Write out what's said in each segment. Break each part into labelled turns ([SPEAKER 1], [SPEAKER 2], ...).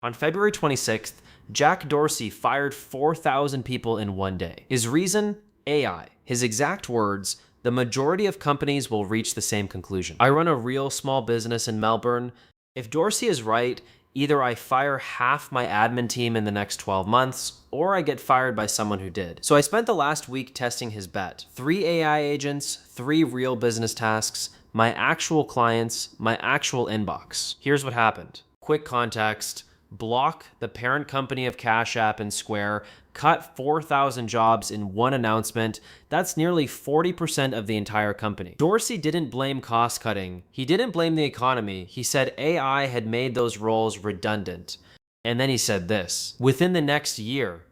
[SPEAKER 1] On February 26th, Jack Dorsey fired 4,000 people in one day. His reason? AI. His exact words: the majority of companies will reach the same conclusion. I run a real small business in Melbourne. If Dorsey is right, either I fire half my admin team in the next 12 months, or I get fired by someone who did. So I spent the last week testing his bet. 3 AI agents, 3 real business tasks, my actual clients, my actual inbox. Here's what happened. Quick context. Block, the parent company of Cash App and Square, cut 4,000 jobs in one announcement. That's nearly 40% of the entire company. Dorsey didn't blame cost cutting. He didn't blame the economy. He said AI had made those roles redundant. And then he said this: within the next year.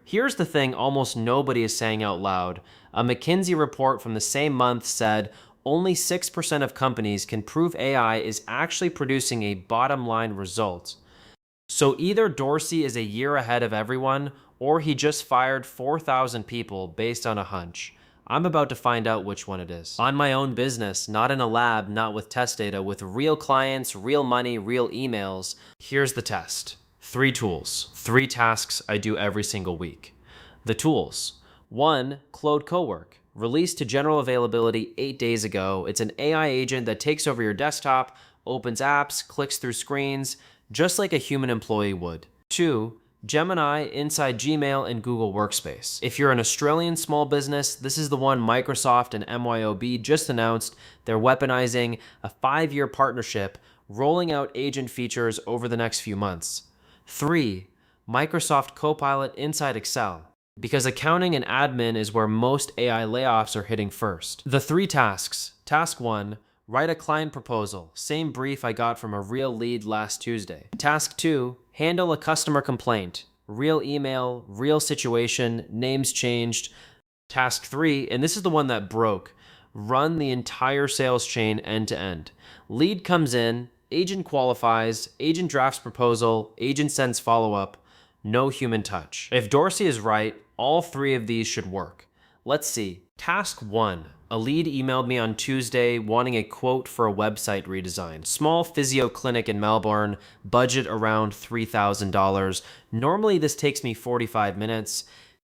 [SPEAKER 1] Here's the thing almost nobody is saying out loud. A McKinsey report from the same month said only 6% of companies can prove AI is actually producing a bottom line result. So either Dorsey is a year ahead of everyone, or he just fired 4,000 people based on a hunch. I'm about to find out which one it is. On my own business, not in a lab, not with test data, with real clients, real money, real emails. Here's the test. 3 tools, 3 tasks I do every single week. The tools. 1, Claude Cowork. Released to general availability 8 days ago. It's an AI agent that takes over your desktop, opens apps, clicks through screens, just like a human employee would. 2, Gemini inside Gmail and Google Workspace. If you're an Australian small business, this is the one Microsoft and MYOB just announced. They're weaponizing a 5-year partnership, rolling out agent features over the next few months. 3, Microsoft Copilot inside Excel, because accounting and admin is where most AI layoffs are hitting first. The 3 tasks. Task 1, write a client proposal. Same brief I got from a real lead last Tuesday. Task 2, handle a customer complaint. Real email, real situation, names changed. Task 3, and this is the one that broke, run the entire sales chain end to end. Lead comes in, agent qualifies, agent drafts proposal, agent sends follow-up. No human touch. If Dorsey is right, all 3 of these should work. Let's see. Task 1. A lead emailed me on Tuesday wanting a quote for a website redesign. Small physio clinic in Melbourne, budget around $3,000. Normally this takes me 45 minutes.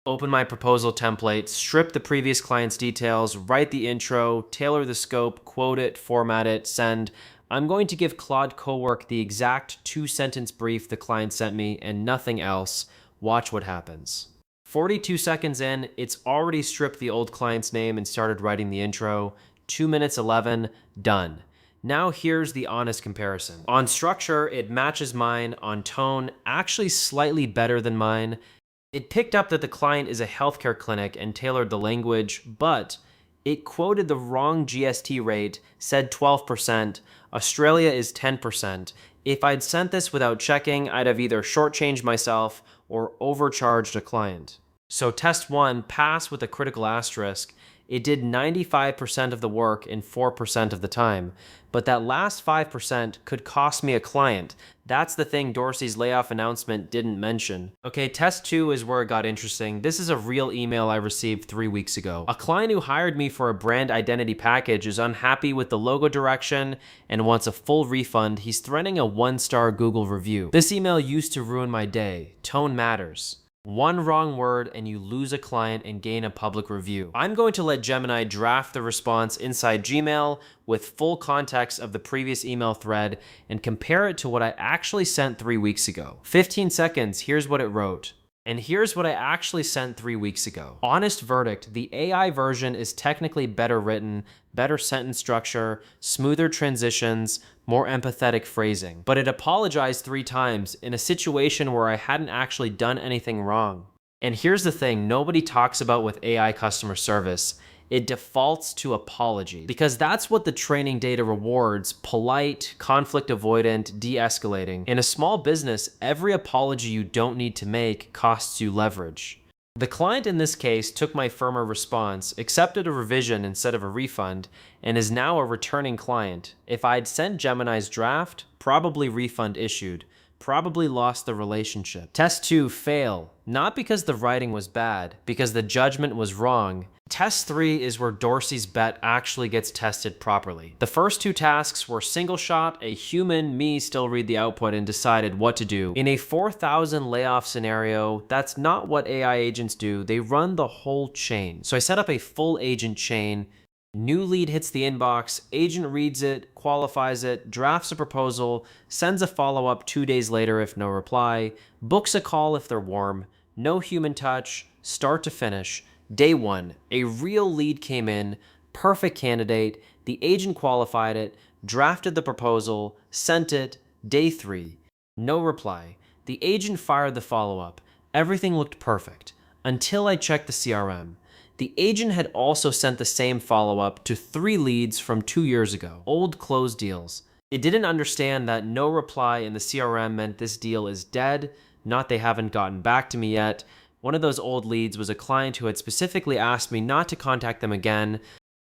[SPEAKER 1] Open my proposal template, strip the previous client's details, write the intro, tailor the scope, quote it, format it, send. I'm going to give Claude Cowork the exact 2-sentence brief the client sent me and nothing else. Watch what happens. 42 seconds in, it's already stripped the old client's name and started writing the intro. 2 minutes 11, done. Now here's the honest comparison. On structure, it matches mine. On tone, actually slightly better than mine. It picked up that the client is a healthcare clinic and tailored the language, but it quoted the wrong GST rate, said 12%. Australia is 10%. If I'd sent this without checking, I'd have either shortchanged myself or overcharged a client. So test 1, pass with a critical asterisk. It did 95% of the work in 4% of the time, but that last 5% could cost me a client. That's the thing Dorsey's layoff announcement didn't mention. Okay, test 2 is where it got interesting. This is a real email I received 3 weeks ago. A client who hired me for a brand identity package is unhappy with the logo direction and wants a full refund. He's threatening a 1-star Google review. This email used to ruin my day. Tone matters. 1 wrong word and you lose a client and gain a public review. I'm going to let Gemini draft the response inside Gmail with full context of the previous email thread and compare it to what I actually sent 3 weeks ago. 15 seconds, here's what it wrote. And here's what I actually sent 3 weeks ago. Honest verdict, the AI version is technically better written, better sentence structure, smoother transitions, more empathetic phrasing. But it apologized 3 times in a situation where I hadn't actually done anything wrong. And here's the thing nobody talks about with AI customer service. It defaults to apology because that's what the training data rewards: polite, conflict avoidant, de-escalating. In a small business, every apology you don't need to make costs you leverage. The client in this case took my firmer response, accepted a revision instead of a refund, and is now a returning client. If I'd sent Gemini's draft, probably refund issued. probably lost the relationship. Test 2, fail. Not because the writing was bad, because the judgment was wrong. Test 3 is where Dorsey's bet actually gets tested properly. The first 2 tasks were single shot, a human, me, still read the output and decided what to do. In a 4,000 layoff scenario, that's not what AI agents do. They run the whole chain. So I set up a full agent chain. New lead hits the inbox, agent reads it, qualifies it, drafts a proposal, sends a follow-up 2 days later if no reply, books a call if they're warm, no human touch, start to finish. Day 1, a real lead came in, perfect candidate, the agent qualified it, drafted the proposal, sent it. Day 3, no reply. The agent fired the follow-up. Everything looked perfect, until I checked the CRM. The agent had also sent the same follow-up to 3 leads from 2 years ago, old closed deals. It didn't understand that no reply in the CRM meant this deal is dead, not they haven't gotten back to me yet. One of those old leads was a client who had specifically asked me not to contact them again.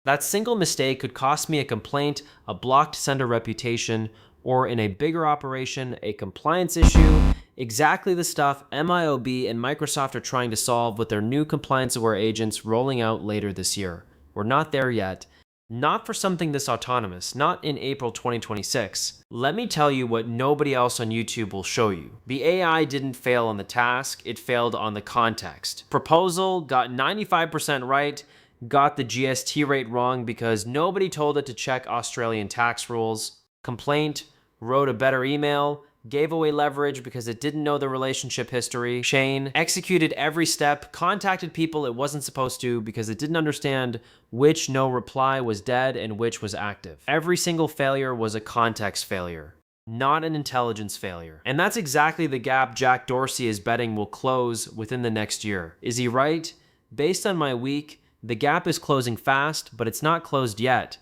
[SPEAKER 1] That single mistake could cost me a complaint, a blocked sender reputation, or in a bigger operation, a compliance issue. Exactly the stuff MYOB and Microsoft are trying to solve with their new compliance-aware agents rolling out later this year. We're not there yet. Not for something this autonomous, not in April 2026. Let me tell you what nobody else on YouTube will show you. The AI didn't fail on the task, it failed on the context. Proposal got 95% right, got the GST rate wrong because nobody told it to check Australian tax rules. Complaint, wrote a better email, gave away leverage because it didn't know the relationship history. Chain, executed every step, contacted people it wasn't supposed to because it didn't understand which no reply was dead and which was active. Every single failure was a context failure, not an intelligence failure. And that's exactly the gap Jack Dorsey is betting will close within the next year. Is he right? Based on my week, the gap is closing fast, but it's not closed yet.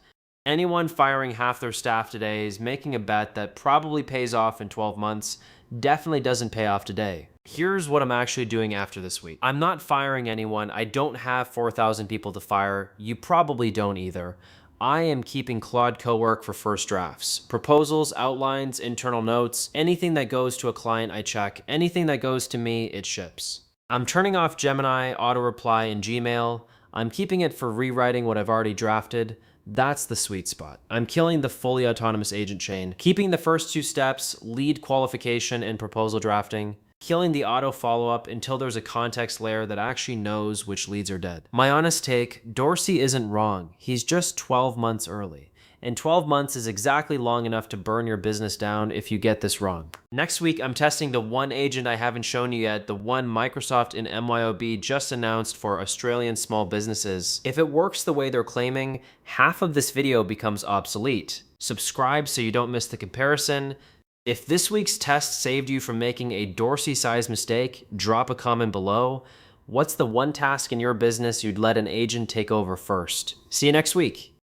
[SPEAKER 1] Anyone firing half their staff today is making a bet that probably pays off in 12 months, definitely doesn't pay off today. Here's what I'm actually doing after this week. I'm not firing anyone. I don't have 4,000 people to fire. You probably don't either. I am keeping Claude Cowork for first drafts. Proposals, outlines, internal notes, anything that goes to a client I check, anything that goes to me, it ships. I'm turning off Gemini, auto reply, and Gmail. I'm keeping it for rewriting what I've already drafted. That's the sweet spot. I'm killing the fully autonomous agent chain, keeping the first 2 steps, lead qualification and proposal drafting, killing the auto follow-up until there's a context layer that actually knows which leads are dead. My honest take, Dorsey isn't wrong. He's just 12 months early. And 12 months is exactly long enough to burn your business down if you get this wrong. Next week, I'm testing the one agent I haven't shown you yet, the one Microsoft and MYOB just announced for Australian small businesses. If it works the way they're claiming, half of this video becomes obsolete. Subscribe so you don't miss the comparison. If this week's test saved you from making a Dorsey-sized mistake, drop a comment below. What's the one task in your business you'd let an agent take over first? See you next week.